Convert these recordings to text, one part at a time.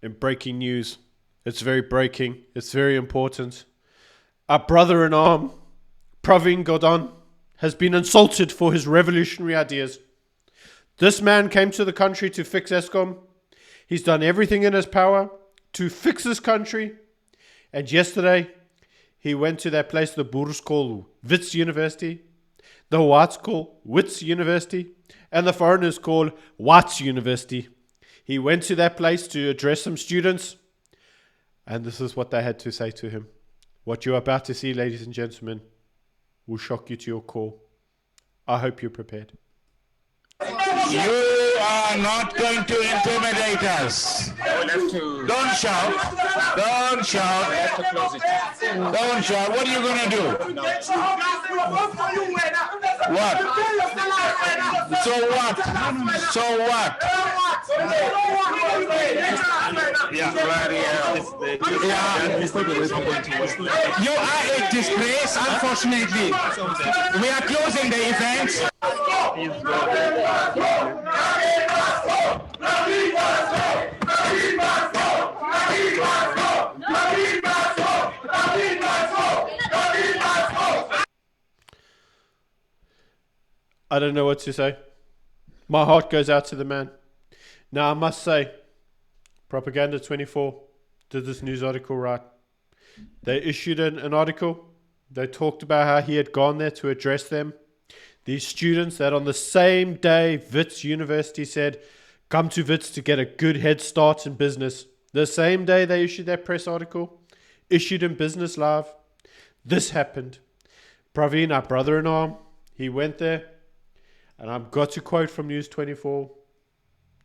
in breaking news. It's very breaking. It's very important. Our brother in arm, Pravin Gordhan, has been insulted for his revolutionary ideas. This man came to the country to fix Eskom. He's done everything in his power to fix this country. And yesterday, he went to that place the Boers call Wits University, the whites call Wits University, and the foreigners call Wits University. He went to that place to address some students, and this is what they had to say to him. What you're about to see, ladies and gentlemen, will shock you to your core. I hope you're prepared. You are not going to intimidate us. Don't shout. Don't shout. Don't shout. What are you going to do? What? So what? So what? Yeah, bloody hell. You are a disgrace, unfortunately. We are closing the event. I don't know what to say. My heart goes out to the man. Now, I must say, Propaganda 24 did this news article right. They issued an article. They talked about how he had gone there to address them. These students that on the same day Wits University said, come to Wits to get a good head start in business. The same day they issued that press article, issued in Business Live, this happened. Pravin, our brother-in-law, he went there, and I've got to quote from News 24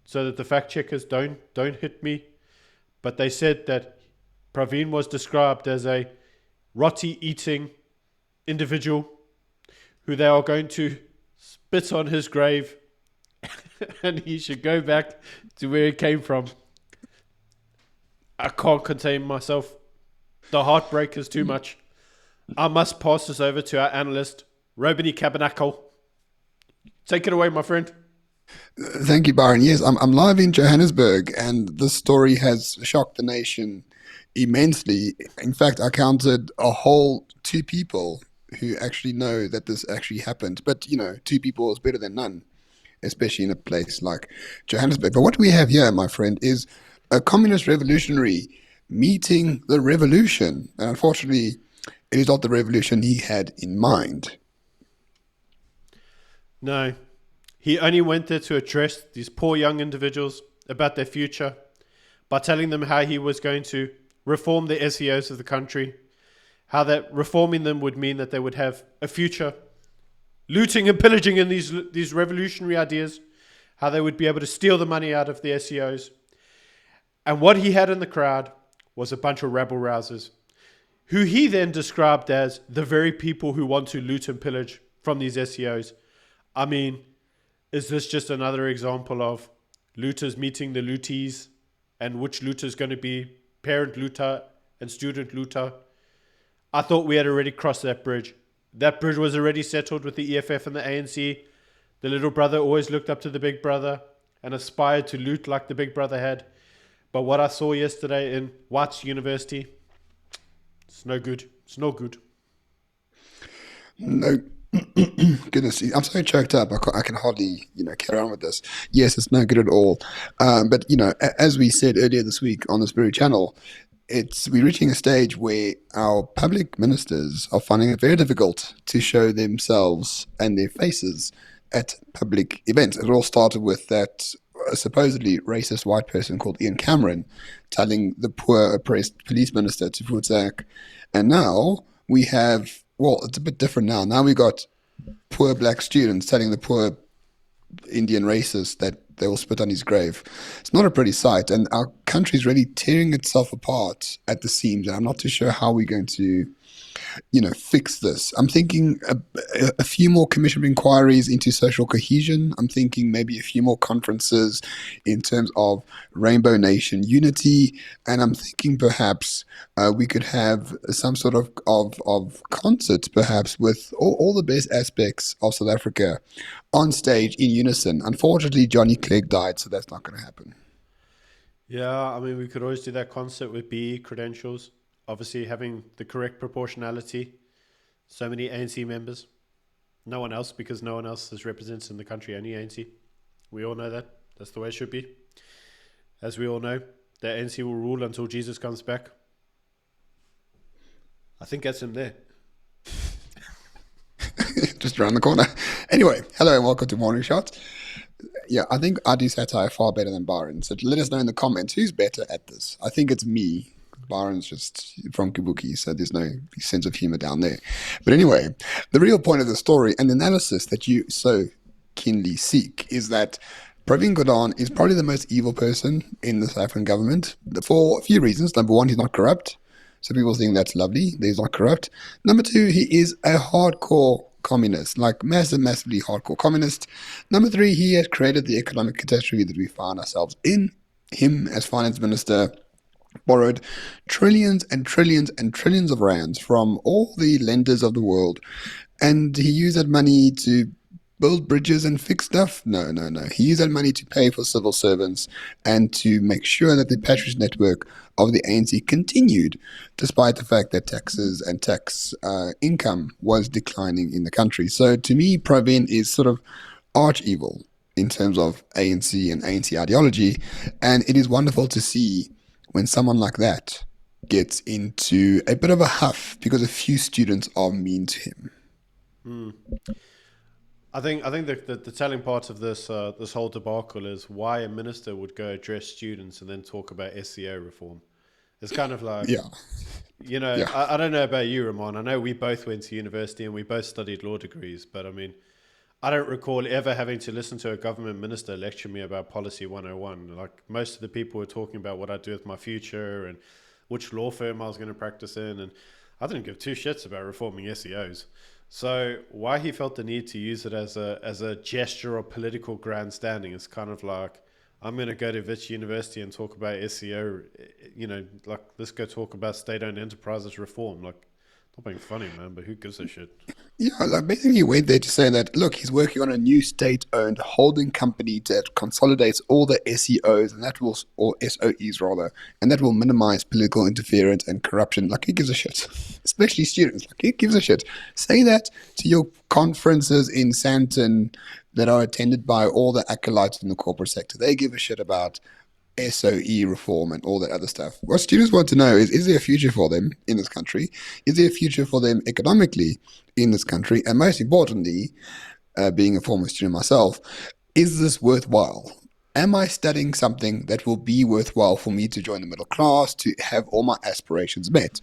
so that the fact checkers don't hit me, but they said that Pravin was described as a roti-eating individual who they are going to spit on his grave and he should go back to where he came from. I can't contain myself. The heartbreak is too much. I must pass this over to our analyst, Robiny Cabernacle. Take it away, my friend. Thank you, Byron. Yes, I'm live in Johannesburg, and this story has shocked the nation immensely. In fact, I counted a whole 2 people who actually know that this actually happened. But, 2 people is better than none, especially in a place like Johannesburg. But what we have here, my friend, is a communist revolutionary meeting the revolution. And unfortunately, it is not the revolution he had in mind. No, he only went there to address these poor young individuals about their future by telling them how he was going to reform the SEOs of the country, how that reforming them would mean that they would have a future, looting and pillaging in these revolutionary ideas, how they would be able to steal the money out of the SEOs. And what he had in the crowd was a bunch of rabble-rousers, who he then described as the very people who want to loot and pillage from these SEOs. I mean, is this just another example of looters meeting the looties, and which looter is going to be parent looter and student looter? I thought we had already crossed that bridge. That bridge was already settled with the EFF and the ANC. The little brother always looked up to the big brother and aspired to loot like the big brother had. But what I saw yesterday in Wits University, it's no good. It's no good. No. Goodness, I'm so choked up. I can hardly, carry on with this. Yes, it's no good at all. But as we said earlier this week on the Spirit Channel, we're reaching a stage where our public ministers are finding it very difficult to show themselves and their faces at public events. It all started with that supposedly racist white person called Ian Cameron telling the poor oppressed police minister to vote. And now we have, well, it's a bit different now. Now we got poor black students telling the poor Indian racist that they will spit on his grave. It's not a pretty sight, and our country is really tearing itself apart at the seams, and I'm not too sure how we're going to, fix this. I'm thinking a few more commission inquiries into social cohesion. I'm thinking maybe a few more conferences in terms of Rainbow Nation unity, and I'm thinking perhaps we could have some sort of concert, perhaps with all the best aspects of South Africa on stage in unison. Unfortunately, Johnny Clegg died, so that's not going to happen. Yeah, I mean, we could always do that concept with BE credentials. Obviously, having the correct proportionality. So many ANC members. No one else, because no one else is represented in the country, only ANC. We all know that. That's the way it should be. As we all know, the ANC will rule until Jesus comes back. I think that's him there. Just around the corner. Anyway, hello and welcome to Morning Shot. Yeah, I think I do satire far better than Byron. So let us know in the comments who's better at this. I think it's me. Byron's just from Kabuki, so there's no sense of humor down there. But anyway, the real point of the story and the analysis that you so keenly seek is that Pravin Gordhan is probably the most evil person in the South African government for a few reasons. Number one, he's not corrupt. So people think that's lovely, that he's not corrupt. Number two, he is a hardcore communist, like massively hardcore communist. Number three, he has created the economic catastrophe that we find ourselves in. Him, as finance minister, borrowed trillions and trillions and trillions of rands from all the lenders of the world. And he used that money to build bridges and fix stuff? No. He used that money to pay for civil servants and to make sure that the patronage network of the ANC continued, despite the fact that taxes and tax income was declining in the country. So to me, Pravin is sort of arch evil in terms of ANC and ANC ideology. And it is wonderful to see when someone like that gets into a bit of a huff because a few students are mean to him. I think the telling part of this this whole debacle is why a minister would go address students and then talk about SEO reform. It's kind of like, I don't know about you, Ramon. I know we both went to university and we both studied law degrees, but I mean, I don't recall ever having to listen to a government minister lecture me about Policy 101. Like, most of the people were talking about what I'd do with my future and which law firm I was going to practice in, and I didn't give two shits about reforming SEOs. So why he felt the need to use it as a gesture of political grandstanding is kind of like, I'm going to go to Wits University and talk about SEO, like, let's go talk about state-owned enterprises reform. Like, not being funny, man, but who gives a shit? Yeah, like basically he went there to say that, look, he's working on a new state-owned holding company that consolidates all the SEOs and that will, or SOEs rather, and that will minimize political interference and corruption. Like, who gives a shit? Especially students. Like, who gives a shit? Say that to your conferences in Sandton that are attended by all the acolytes in the corporate sector. They give a shit about SOE reform and all that other stuff. What students want to know is there a future for them in this country? Is there a future for them economically in this country? And most importantly, being a former student myself, is this worthwhile? Am I studying something that will be worthwhile for me to join the middle class, to have all my aspirations met?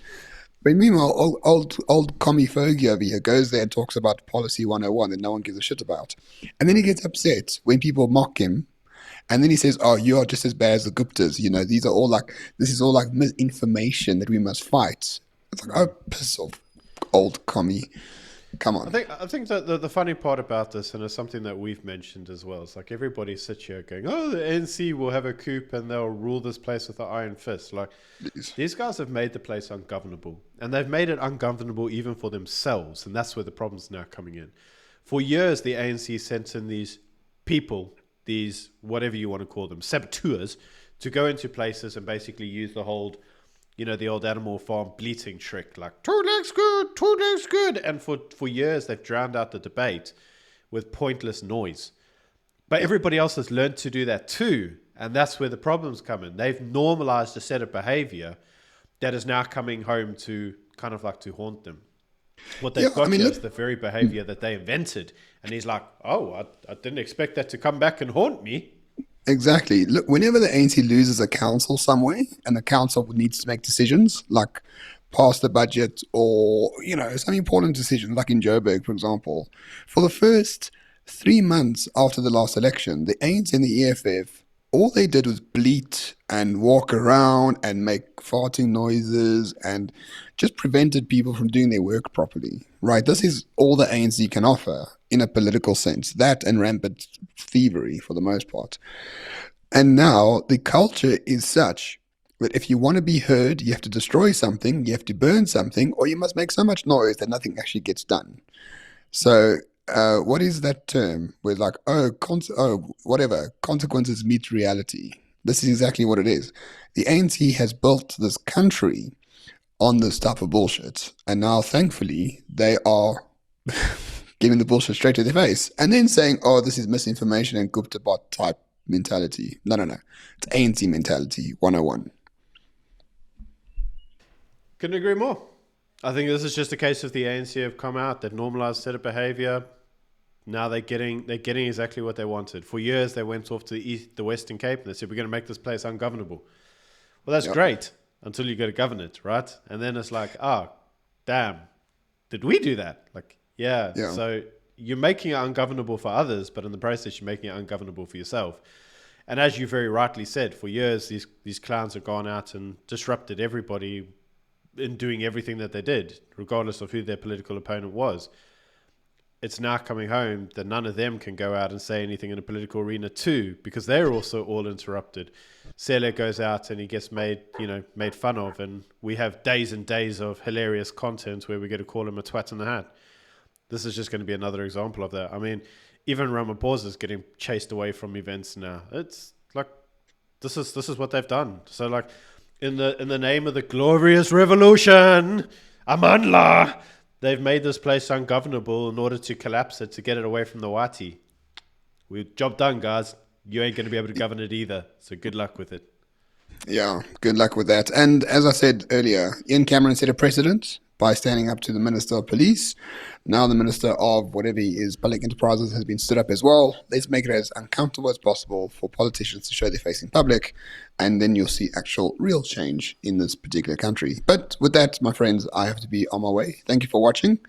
But meanwhile, old commie Fogey over here goes there and talks about Policy 101 that no one gives a shit about. And then he gets upset when people mock him. And then he says, oh, you are just as bad as the Guptas. This is all like misinformation that we must fight. It's like, oh, piss off, old commie. Come on. I think that the funny part about this, and it's something that we've mentioned as well, is like everybody sits here going, oh, the ANC will have a coup and they'll rule this place with an iron fist. Like, these guys have made the place ungovernable. And they've made it ungovernable even for themselves. And that's where the problem's now coming in. For years, the ANC sent in these people, these, whatever you want to call them, saboteurs, to go into places and basically use the whole, the old Animal Farm bleating trick, like, two legs good. And for years, they've drowned out the debate with pointless noise. But everybody else has learned to do that too. And that's where the problems come in. They've normalized a set of behavior that is now coming home to kind of like to haunt them. What they've got here is the very behavior that they invented. And he's like, oh, I didn't expect that to come back and haunt me. Exactly. Look, whenever the ANC loses a council somewhere and the council needs to make decisions, like pass the budget or, some important decisions, like in Joburg, for example, for the first 3 months after the last election, the ANC and the EFF, all they did was bleat and walk around and make farting noises and just prevented people from doing their work properly, right? This is all the ANC can offer in a political sense, that and rampant thievery for the most part. And now the culture is such that if you want to be heard, you have to destroy something, you have to burn something, or you must make so much noise that nothing actually gets done. So what is that term? Where like, whatever, consequences meet reality. This is exactly what it is. The ANC has built this country on this type of bullshit, and now, thankfully, they are giving the bullshit straight to their face, and then saying, "Oh, this is misinformation and Gupta bot type mentality." No. It's ANC mentality 101. Couldn't agree more. I think this is just a case of the ANC have come out, they've normalized set of behavior. Now they're getting exactly what they wanted. For years, they went off to the Western Cape and they said, we're going to make this place ungovernable. Well, that's great until you go to govern it, right? And then it's like, oh, damn, did we do that? Like, yeah. So you're making it ungovernable for others, but in the process, you're making it ungovernable for yourself. And as you very rightly said, for years, these clowns have gone out and disrupted everybody in doing everything that they did, regardless of who their political opponent was. It's now coming home that none of them can go out and say anything in a political arena too, because they're also all interrupted. Sele goes out and he gets made fun of, and we have days and days of hilarious content where we get to call him a twat in the hat. This is just going to be another example of that. I mean, even Ramaphosa is getting chased away from events now. It's like this is what they've done. So like in the name of the glorious revolution, Amandla, they've made this place ungovernable in order to collapse it, to get it away from the Wati. Job done, guys. You ain't going to be able to govern it either. So good luck with it. Yeah, good luck with that. And as I said earlier, Ian Cameron set a precedent by standing up to the Minister of Police. Now the Minister of whatever he is, Public Enterprises, has been stood up as well. Let's make it as uncomfortable as possible for politicians to show their face in public, and then you'll see actual real change in this particular country. But with that, my friends, I have to be on my way. Thank you for watching.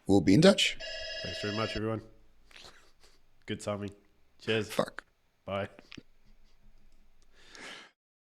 We'll be in touch. Thanks very much, everyone. Good timing. Cheers. Fuck. Bye.